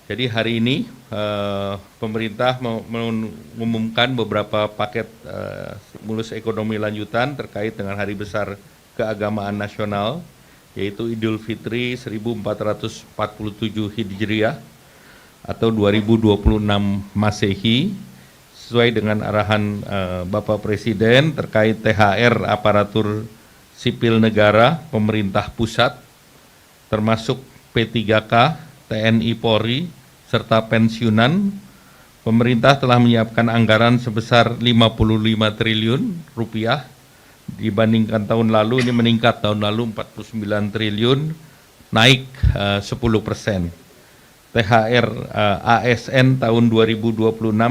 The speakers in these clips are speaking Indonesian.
Jadi hari ini pemerintah mengumumkan beberapa paket stimulus ekonomi lanjutan terkait dengan hari besar keagamaan nasional, yaitu Idul Fitri 1447 Hijriah atau 2026 Masehi, sesuai dengan arahan Bapak Presiden terkait THR aparatur sipil negara pemerintah pusat, termasuk P3K, TNI Polri, serta pensiunan. Pemerintah telah menyiapkan anggaran sebesar 55 triliun rupiah, dibandingkan tahun lalu ini meningkat, tahun lalu 49 triliun, naik 10%. THR ASN tahun 2026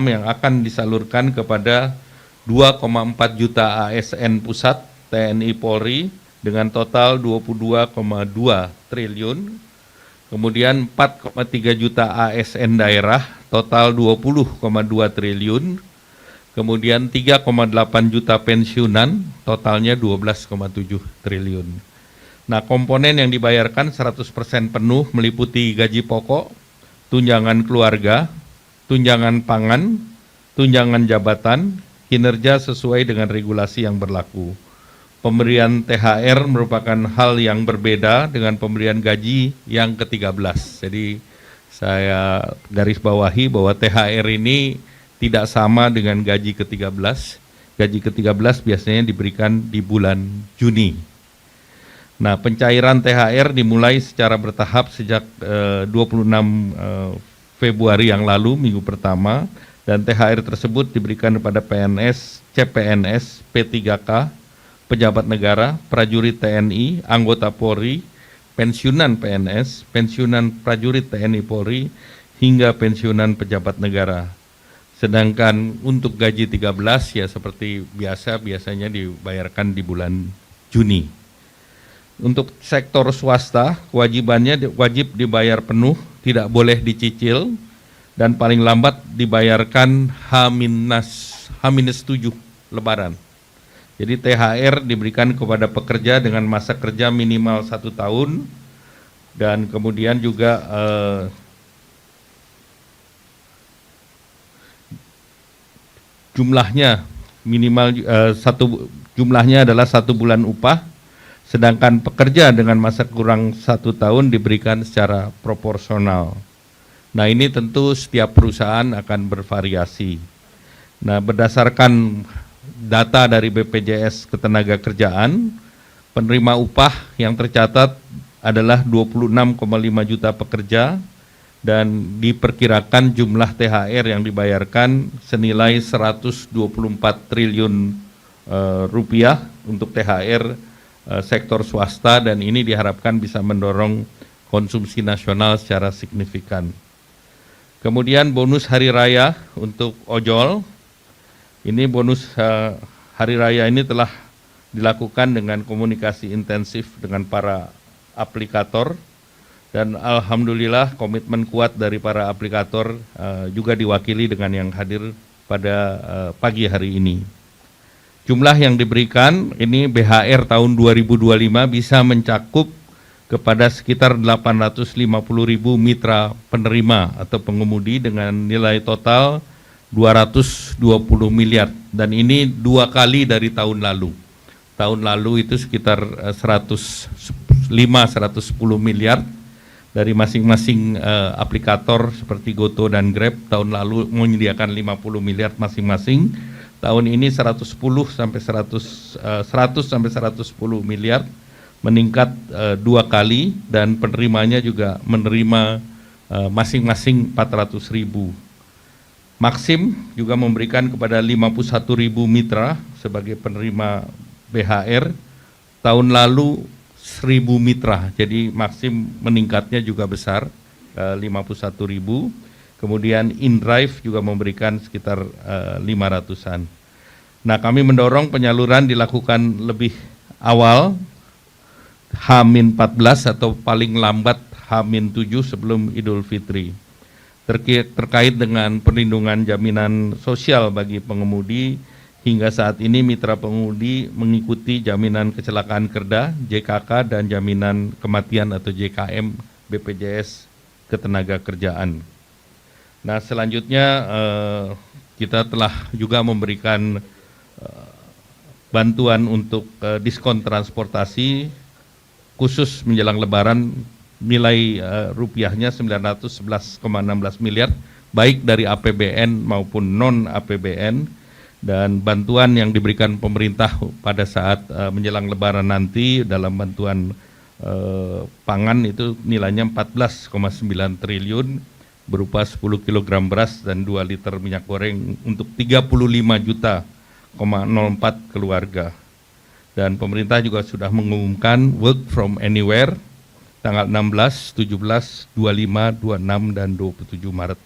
yang akan disalurkan kepada 2,4 juta ASN pusat TNI Polri dengan total 22,2 triliun. Kemudian 4,3 juta ASN daerah, total 20,2 triliun. Kemudian 3,8 juta pensiunan, totalnya 12,7 triliun. Nah, komponen yang dibayarkan 100% penuh meliputi gaji pokok, tunjangan keluarga, tunjangan pangan, tunjangan jabatan, kinerja sesuai dengan regulasi yang berlaku. Pemberian THR merupakan hal yang berbeda dengan pemberian gaji yang ke-13. Jadi saya garis bawahi bahwa THR ini tidak sama dengan gaji ke-13. Gaji ke-13 biasanya diberikan di bulan Juni. Nah, pencairan THR dimulai secara bertahap sejak 26 Februari yang lalu, minggu pertama, dan THR tersebut diberikan kepada PNS, CPNS, P3K, pejabat negara, prajurit TNI, anggota Polri, pensiunan PNS, pensiunan prajurit TNI Polri, hingga pensiunan pejabat negara. Sedangkan untuk gaji 13 ya seperti biasanya dibayarkan di bulan Juni. Untuk sektor swasta, kewajibannya wajib dibayar penuh, tidak boleh dicicil, dan paling lambat dibayarkan H-7 Lebaran. Jadi THR diberikan kepada pekerja dengan masa kerja minimal 1 tahun, dan kemudian juga jumlahnya minimal jumlahnya adalah 1 bulan upah, sedangkan pekerja dengan masa kurang 1 tahun diberikan secara proporsional. Nah, ini tentu setiap perusahaan akan bervariasi. Nah, berdasarkan data dari BPJS Ketenagakerjaan, penerima upah yang tercatat adalah 26,5 juta pekerja, dan diperkirakan jumlah THR yang dibayarkan senilai 124 triliun rupiah untuk THR sektor swasta, dan ini diharapkan bisa mendorong konsumsi nasional secara signifikan. Kemudian bonus hari raya untuk ojol. Ini bonus hari raya ini telah dilakukan dengan komunikasi intensif dengan para aplikator, dan alhamdulillah komitmen kuat dari para aplikator juga diwakili dengan yang hadir pada pagi hari ini. Jumlah yang diberikan ini BHR tahun 2025 bisa mencakup kepada sekitar 850.000 mitra penerima atau pengemudi dengan nilai total 220 miliar, dan ini 2 kali dari tahun lalu. Tahun lalu itu sekitar 110 miliar dari masing-masing aplikator seperti Goto dan Grab. Tahun lalu menyediakan 50 miliar masing-masing. Tahun ini 100 sampai 110 miliar, meningkat 2 kali, dan penerimanya juga menerima masing-masing 400.000. Maxim juga memberikan kepada 51.000 mitra sebagai penerima BHR, tahun lalu 1.000 mitra, jadi Maxim meningkatnya juga besar, 51.000. Kemudian InDrive juga memberikan sekitar 500-an. Nah, kami mendorong penyaluran dilakukan lebih awal, H-14 atau paling lambat H-7 sebelum Idul Fitri. Terkait dengan perlindungan jaminan sosial bagi pengemudi, hingga saat ini mitra pengemudi mengikuti jaminan kecelakaan kerja JKK dan jaminan kematian atau JKM BPJS Ketenagakerjaan. Nah, selanjutnya kita telah juga memberikan bantuan untuk diskon transportasi khusus menjelang Lebaran, nilai rupiahnya 911,16 miliar, baik dari APBN maupun non APBN, dan bantuan yang diberikan pemerintah pada saat menjelang Lebaran nanti dalam bantuan pangan itu nilainya 14,9 triliun berupa 10 kg beras dan 2 liter minyak goreng untuk 35,04 keluarga. Dan pemerintah juga sudah mengumumkan work from anywhere tanggal 16, 17, 25, 26, dan 27 Maret.